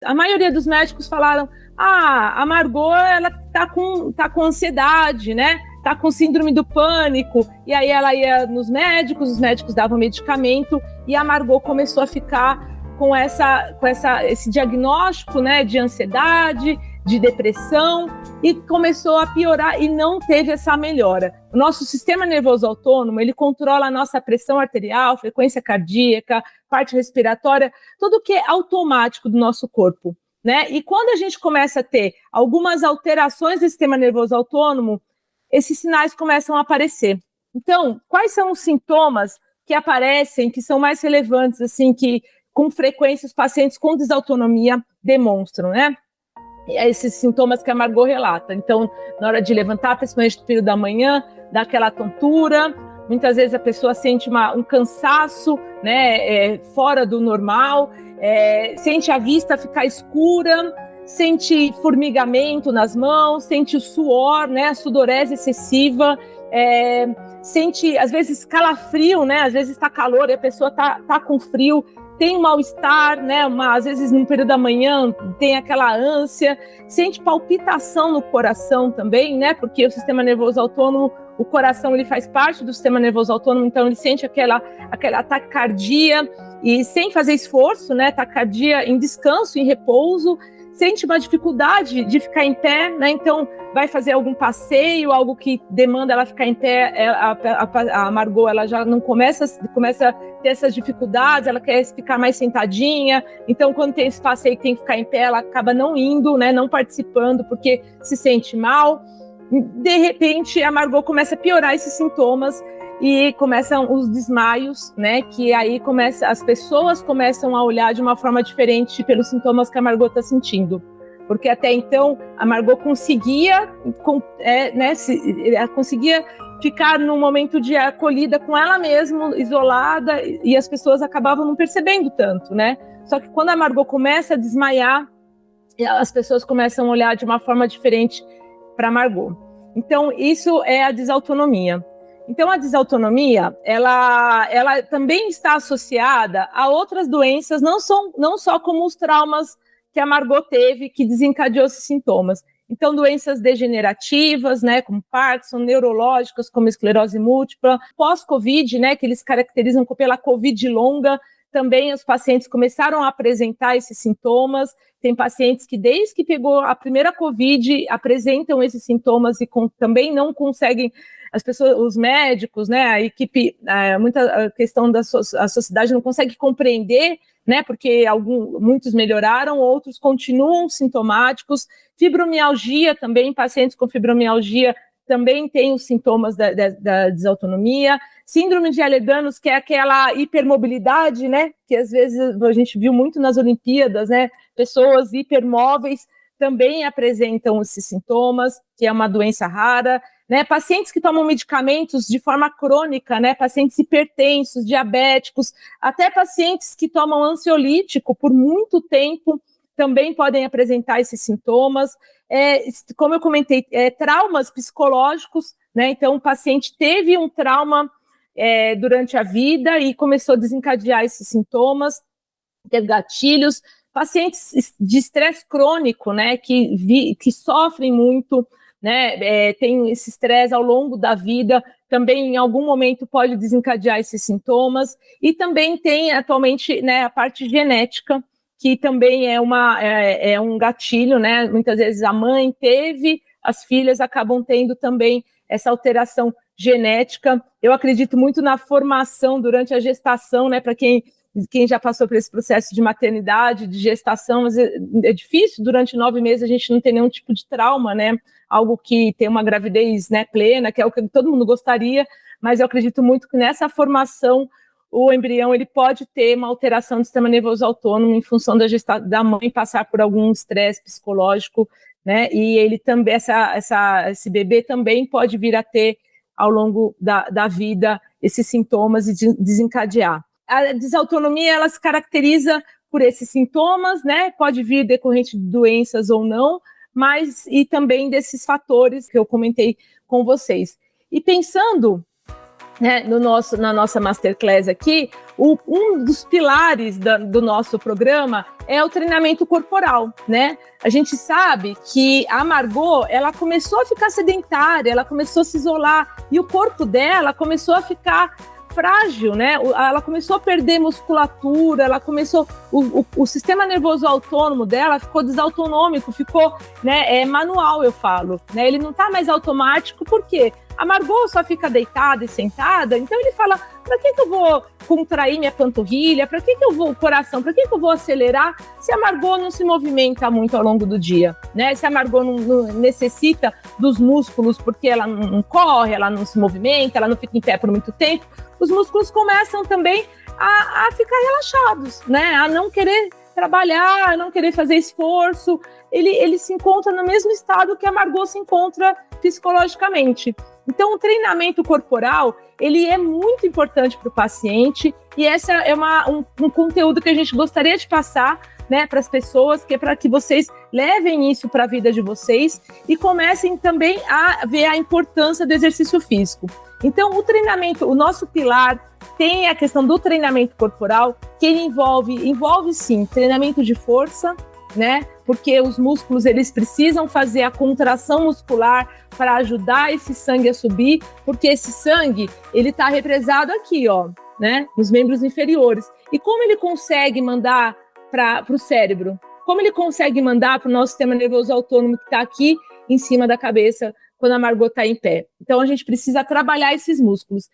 a maioria dos médicos falaram, a Margot, ela tá com ansiedade, né? Tá com síndrome do pânico. E aí ela ia nos médicos, os médicos davam medicamento, e a Margot começou a ficar com esse diagnóstico, né, de ansiedade, de depressão, e começou a piorar e não teve essa melhora. O nosso sistema nervoso autônomo, ele controla a nossa pressão arterial, frequência cardíaca, parte respiratória, tudo que é automático do nosso corpo, né? E quando a gente começa a ter algumas alterações do sistema nervoso autônomo, esses sinais começam a aparecer. Então, quais são os sintomas que aparecem, que são mais relevantes, assim, que com frequência os pacientes com desautonomia demonstram, né? Esses sintomas que a Margot relata. Então, na hora de levantar, principalmente no período da manhã, dá aquela tontura, muitas vezes a pessoa sente um cansaço, né, fora do normal, sente a vista ficar escura, sente formigamento nas mãos, sente o suor, né, a sudorese excessiva, sente, às vezes, calafrio, né, às vezes está calor e a pessoa tá com frio, tem um mal-estar, né, às vezes no período da manhã tem aquela ânsia, sente palpitação no coração também, né, porque o sistema nervoso autônomo, o coração ele faz parte do sistema nervoso autônomo, então ele sente aquela taquicardia e sem fazer esforço, né, taquicardia em descanso, em repouso, sente uma dificuldade de ficar em pé, né? Então vai fazer algum passeio, algo que demanda ela ficar em pé, a Margot ela já não começa a ter essas dificuldades, ela quer ficar mais sentadinha, então quando tem esse passeio que tem que ficar em pé, ela acaba não indo, né? Não participando porque se sente mal. De repente a Margot começa a piorar esses sintomas e começam os desmaios, né? Que aí as pessoas começam a olhar de uma forma diferente pelos sintomas que a Margot está sentindo. Porque até então a Margot conseguia, conseguia ficar num momento de acolhida com ela mesma, isolada, e as pessoas acabavam não percebendo tanto, né? Só que quando a Margot começa a desmaiar, as pessoas começam a olhar de uma forma diferente para a Margot. Então, isso é a desautonomia. Então, a desautonomia, ela também está associada a outras doenças, não só como os traumas que a Margot teve, que desencadeou esses sintomas. Então, doenças degenerativas, né, como Parkinson, neurológicas, como esclerose múltipla, pós-Covid, né, que eles caracterizam pela Covid longa, também os pacientes começaram a apresentar esses sintomas. Tem pacientes que, desde que pegou a primeira Covid, apresentam esses sintomas e também não conseguem. As pessoas, os médicos, né, a equipe, muita questão a sociedade não consegue compreender, né, porque muitos melhoraram, outros continuam sintomáticos. Fibromialgia também, pacientes com fibromialgia também têm os sintomas da desautonomia. Síndrome de Ehlers-Danlos, que é aquela hipermobilidade, né, que às vezes a gente viu muito nas Olimpíadas, né, pessoas hipermóveis também apresentam esses sintomas, que é uma doença rara. Né, pacientes que tomam medicamentos de forma crônica, né, pacientes hipertensos, diabéticos, até pacientes que tomam ansiolítico por muito tempo também podem apresentar esses sintomas. Como eu comentei, traumas psicológicos, né, então o paciente teve um trauma durante a vida e começou a desencadear esses sintomas, ter gatilhos. Pacientes de estresse crônico, né, que sofrem muito, né, tem esse estresse ao longo da vida, também em algum momento pode desencadear esses sintomas, e também tem atualmente, né, a parte genética, que também é um gatilho, né, muitas vezes a mãe teve, as filhas acabam tendo também essa alteração genética. Eu acredito muito na formação durante a gestação, né, para quem já passou por esse processo de maternidade, de gestação, é difícil, durante 9 meses a gente não tem nenhum tipo de trauma, né, algo que tem uma gravidez, né, plena, que é o que todo mundo gostaria, mas eu acredito muito que nessa formação o embrião ele pode ter uma alteração do sistema nervoso autônomo em função da mãe passar por algum estresse psicológico, né, e ele também, esse bebê também pode vir a ter, ao longo da vida, esses sintomas e desencadear. A desautonomia, ela se caracteriza por esses sintomas, né, pode vir decorrente de doenças ou não, mas e também desses fatores que eu comentei com vocês. E pensando né, na nossa masterclass aqui, um dos pilares do nosso programa é o treinamento corporal, né? A gente sabe que a Margot, ela começou a ficar sedentária, ela começou a se isolar, e o corpo dela começou a ficar frágil, né? Ela começou a perder musculatura, ela começou, o sistema nervoso autônomo dela ficou desautonômico, ficou, né, manual, eu falo, né? Ele não tá mais automático, por quê? A Margot só fica deitada e sentada, então ele fala, para que eu vou contrair minha panturrilha, para que eu vou, o coração, para que eu vou acelerar se a Margot não se movimenta muito ao longo do dia, né? Se a Margot não necessita dos músculos porque ela não corre, ela não se movimenta, ela não fica em pé por muito tempo, os músculos começam também a ficar relaxados, né? A não querer trabalhar, a não querer fazer esforço. Ele se encontra no mesmo estado que a Margot se encontra psicologicamente. Então, o treinamento corporal, ele é muito importante para o paciente, e esse é um conteúdo que a gente gostaria de passar, né, para as pessoas, que é para que vocês levem isso para a vida de vocês e comecem também a ver a importância do exercício físico. Então, o treinamento, o nosso pilar tem a questão do treinamento corporal, que ele envolve sim, treinamento de força, né? Porque os músculos, eles precisam fazer a contração muscular para ajudar esse sangue a subir, porque esse sangue, ele está represado aqui, ó, né? Nos membros inferiores. E como ele consegue mandar para o cérebro? Como ele consegue mandar para o nosso sistema nervoso autônomo que está aqui em cima da cabeça quando a Margot está em pé? Então, a gente precisa trabalhar esses músculos.